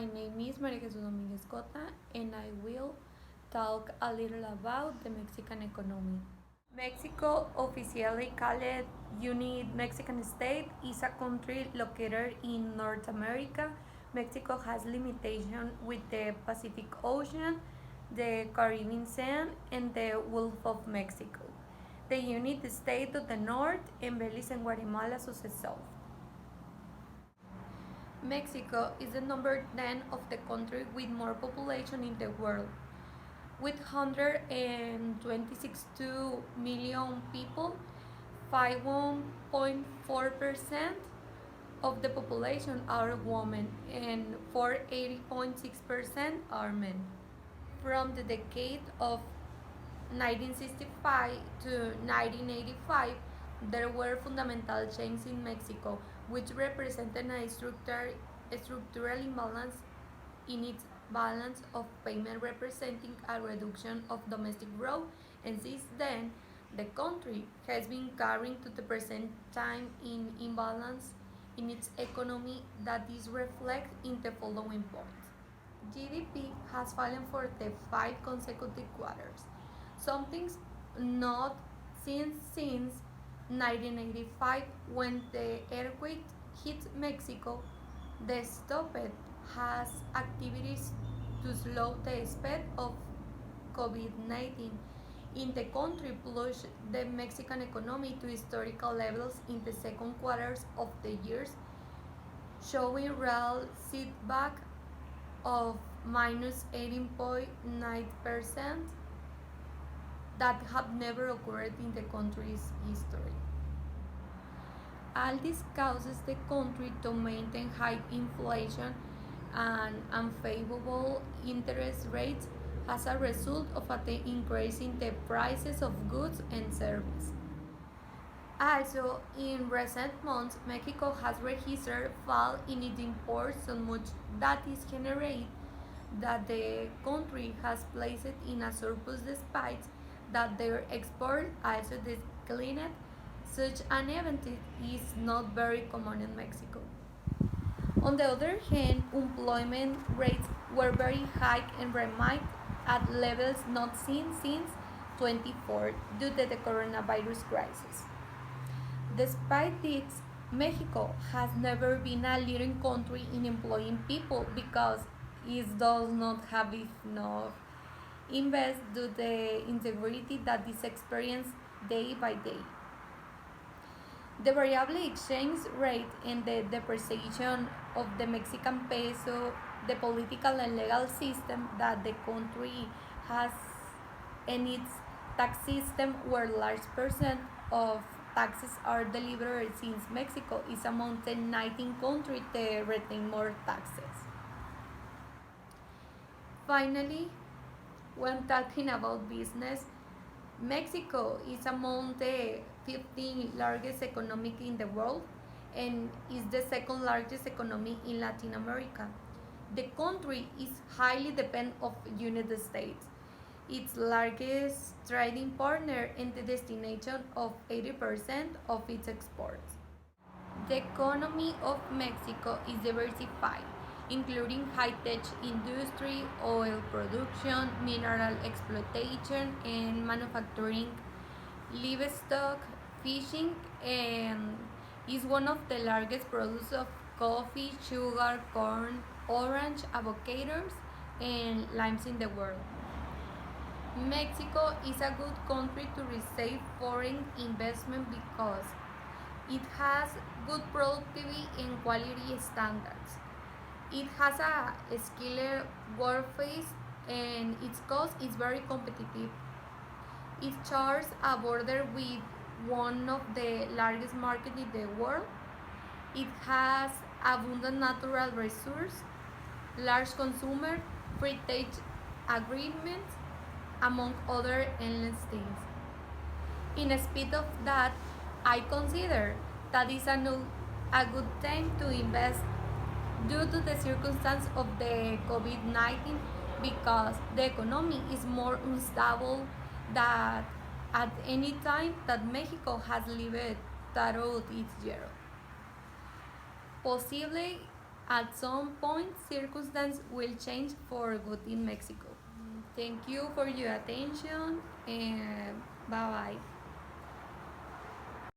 My name is Maria Jesus Dominguez Cota, and I will talk a little about the Mexican economy. Mexico, officially called United Mexican State, is a country located in North America. Mexico has limitation with the Pacific Ocean, the Caribbean Sea, and the Gulf of Mexico. The United States to the north, and Belize and Guatemala to the south. Mexico is the number 10 of the country with more population in the world. With 126 million people, 51.4% of the population are women and 480.6% are men. From the decade of 1965 to 1985, there were fundamental changes in Mexico, which represented a structural imbalance in its balance of payment, representing a reduction of domestic growth, and since then, the country has been carrying to the present time in imbalance in its economy that is reflected in the following points. GDP has fallen for the 5 consecutive quarters, something not seen since 1985 when the earthquake hit Mexico. The stopped has activities to slow the spread of COVID-19 in the country plunged the Mexican economy to historical levels in the second quarters of the years, showing real setback of minus 18.9% that have never occurred in the country's history. All this causes the country to maintain high inflation and unfavorable interest rates as a result of the increase in the prices of goods and services. Also, in recent months, Mexico has registered fall in its imports so much that is generated that the country has placed in a surplus despite that their export also declined. Such an event is not very common in Mexico. On the other hand, employment rates were very high and remained at levels not seen since 24 due to the coronavirus crisis. Despite this, Mexico has never been a leading country in employing people because it does not have enough invest due to the insecurity that is experienced day by day. The variable exchange rate and the depreciation of the Mexican peso, the political and legal system that the country has, and its tax system, where large percent of taxes are delivered since Mexico is among the 19 countries that retain more taxes. Finally, when talking about business, Mexico is among the 15 largest economy in the world and is the second largest economy in Latin America. The country is highly dependent of United States, its largest trading partner and the destination of 80% of its exports. The economy of Mexico is diversified, including high-tech industry, oil production, mineral exploitation, and manufacturing, livestock, fishing, and is one of the largest producers of coffee, sugar, corn, orange, avocados, and limes in the world. Mexico is a good country to receive foreign investment because it has good productivity and quality standards. It has a skilled workforce and its cost is very competitive. It shares a border with one of the largest markets in the world. It has abundant natural resources, large consumer, free trade agreements, among other endless things. In spite of that, I consider that is a good time to invest due to the circumstance of the COVID-19 because the economy is more unstable than at any time that Mexico has lived throughout its year. Possibly At some point, circumstances will change for good in Mexico. Thank you for your attention and bye bye.